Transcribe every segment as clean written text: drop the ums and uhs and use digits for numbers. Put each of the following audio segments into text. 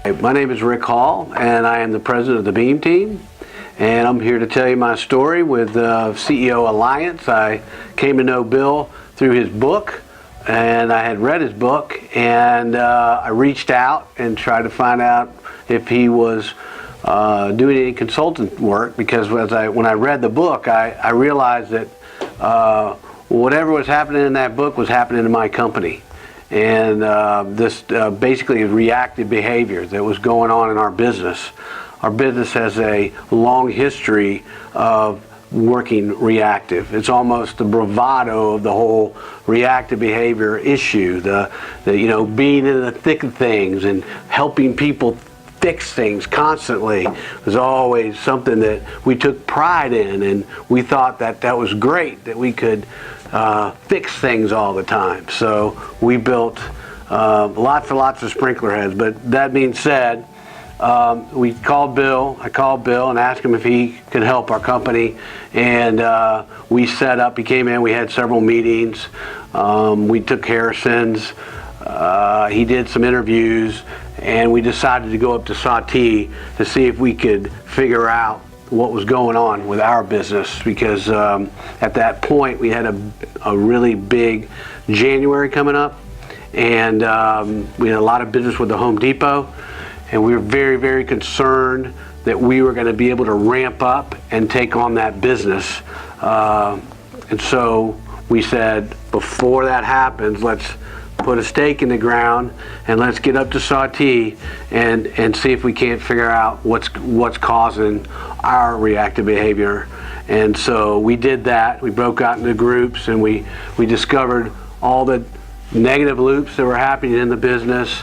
My name is Rick Hall, and I am the president of the Beam team. And I'm here to tell you my story with CEO Alliance. I came to know Bill through his book, and I had read his book, and I reached out and tried to find out if he was doing any consultant work, because when I read the book, I realized that whatever was happening in that book was happening in my company. And this basically is reactive behavior that was going on in our business. Our business has a long history of working reactive. It's almost the bravado of the whole reactive behavior issue, the being in the thick of things and helping people fix things constantly was always something that we took pride in, and we thought that that was great, that we could fix things all the time. So we built lots and lots of sprinkler heads. But that being said, I called Bill and asked him if he could help our company, and we set up, he came in, we had several meetings, we took Harrison's, he did some interviews, and we decided to go up to Sautee to see if we could figure out what was going on with our business, because at that point we had a really big January coming up, and we had a lot of business with the Home Depot, and we were very, very concerned that we were going to be able to ramp up and take on that business. And so we said, before that happens, let's put a stake in the ground and let's get up to Sautee and see if we can't figure out what's causing our reactive behavior. And so we did that. We broke out into groups, and we discovered all the negative loops that were happening in the business.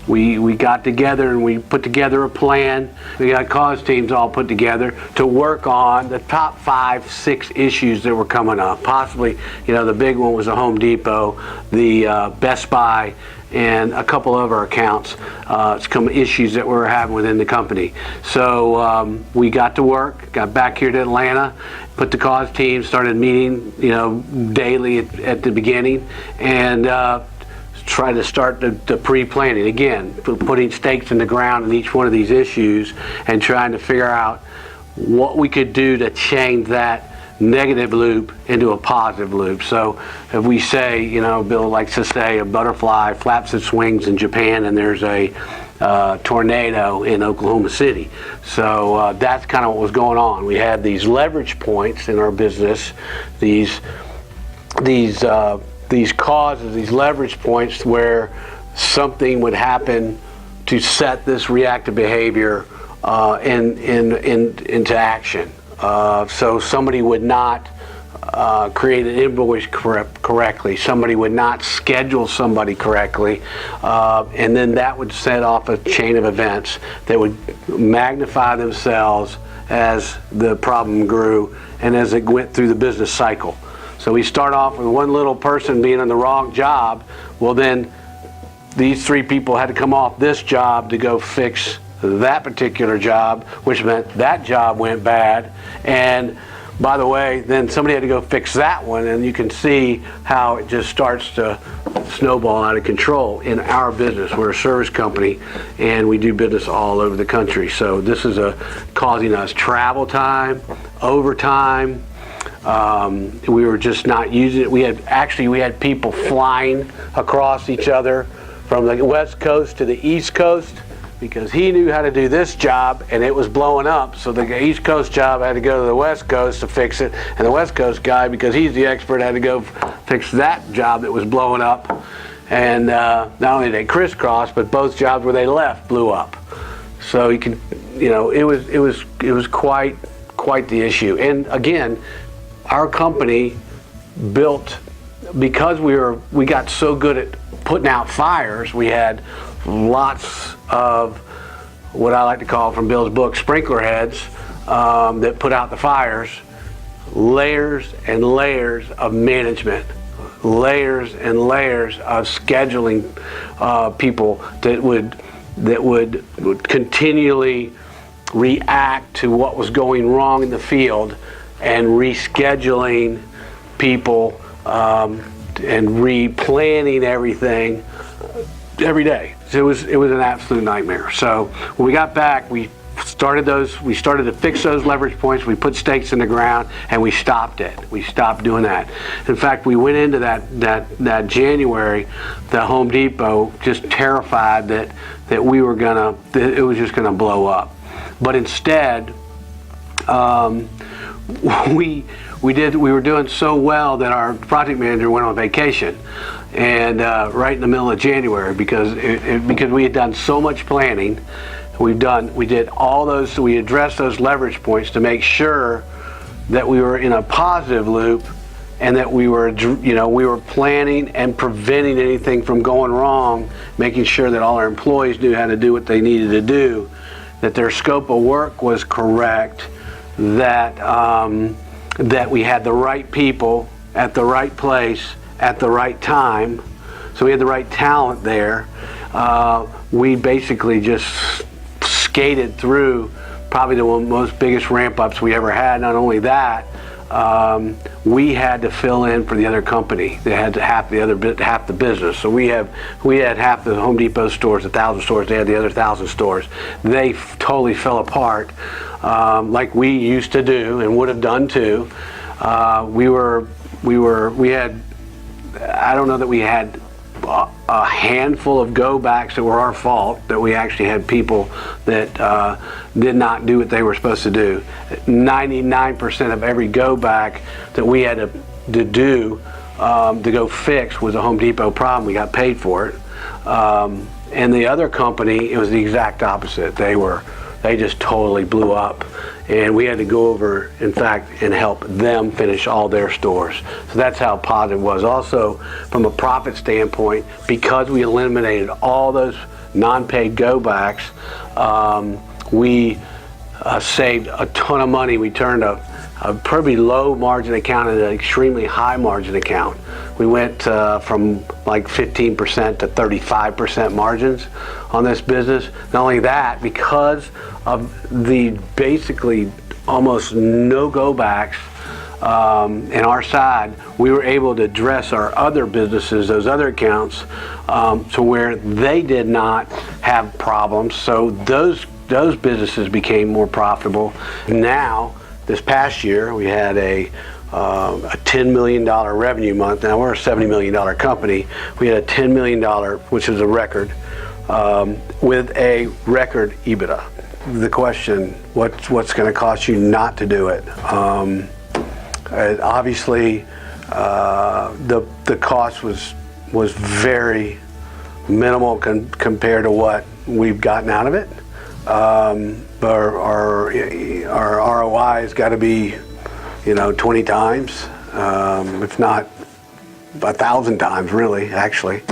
We got together and we put together a plan. We got cause teams all put together to work on the top 5, 6 issues that were coming up. Possibly, the big one was the Home Depot, the Best Buy, and a couple of our accounts, some issues that we were having within the company. So we got to work, got back here to Atlanta, put the cause team, started meeting, daily at the beginning, and try to start the pre-planning. Again, putting stakes in the ground in each one of these issues and trying to figure out what we could do to change that negative loop into a positive loop. So if we say, Bill likes to say, a butterfly flaps its wings in Japan and there's a tornado in Oklahoma City. So that's kind of what was going on. We had these leverage points in our business, these causes, these leverage points where something would happen to set this reactive behavior into action. So somebody would not create an invoice correctly, somebody would not schedule somebody correctly, and then that would set off a chain of events that would magnify themselves as the problem grew and as it went through the business cycle. So we start off with one little person being on the wrong job. Well, then these 3 people had to come off this job to go fix that particular job, which meant that job went bad. And by the way, then somebody had to go fix that one, and you can see how it just starts to snowball out of control in our business. We're a service company, and we do business all over the country. So this is causing us travel time, overtime. We were just not using it. We had people flying across each other from the West Coast to the East Coast, because he knew how to do this job and it was blowing up. So the East Coast job had to go to the West Coast to fix it, and the West Coast guy, because he's the expert, had to go fix that job that was blowing up. And not only did they crisscross, but both jobs where they left blew up. So you can, it was quite the issue. And again, our company built, because we got so good at putting out fires, we had lots of what I like to call, from Bill's book, sprinkler heads that put out the fires. Layers and layers of management, layers and layers of scheduling people that would continually react to what was going wrong in the field, and rescheduling people and replanning everything every day. It was an absolute nightmare. So when we got back, we started to fix those leverage points. We put stakes in the ground, and we stopped it. We stopped doing that. In fact, we went into that January, the Home Depot, just terrified that it was just gonna blow up. But instead, we were doing so well that our project manager went on vacation, and right in the middle of January, because we had done so much planning. We did all those, so we addressed those leverage points to make sure that we were in a positive loop, and that we were planning and preventing anything from going wrong, making sure that all our employees knew how to do what they needed to do, that their scope of work was correct, that we had the right people at the right place at the right time, so we had the right talent there. We basically just skated through probably the most biggest ramp-ups we ever had. Not only that, we had to fill in for the other company. They had half the business. So we had half the Home Depot stores, 1,000 stores. They had the other 1,000 stores. They totally fell apart, like we used to do and would have done too. We had, I don't know that we had a handful of go-backs that were our fault, that we actually had people that did not do what they were supposed to do. 99% of every go-back that we had to do to go fix was a Home Depot problem. We got paid for it. And the other company, it was the exact opposite. They just totally blew up, and we had to go over, in fact, and help them finish all their stores. So that's how positive it was. Also, from a profit standpoint, because we eliminated all those non-paid go-backs, we saved a ton of money. We turned a pretty low margin account into an extremely high margin account. We went from like 15% to 35% margins on this business. Not only that, because of the basically almost no go-backs in our side, we were able to address our other businesses, those other accounts, to where they did not have problems. So those businesses became more profitable. Now, this past year, we had a $10 million revenue month. Now, we're a $70 million company. We had a $10 million, which is a record, with a record EBITDA. The question, what's going to cost you not to do it? Obviously, the cost was very minimal compared to what we've gotten out of it. Our ROI has got to be, 20 times, if not 1,000 times, really, actually.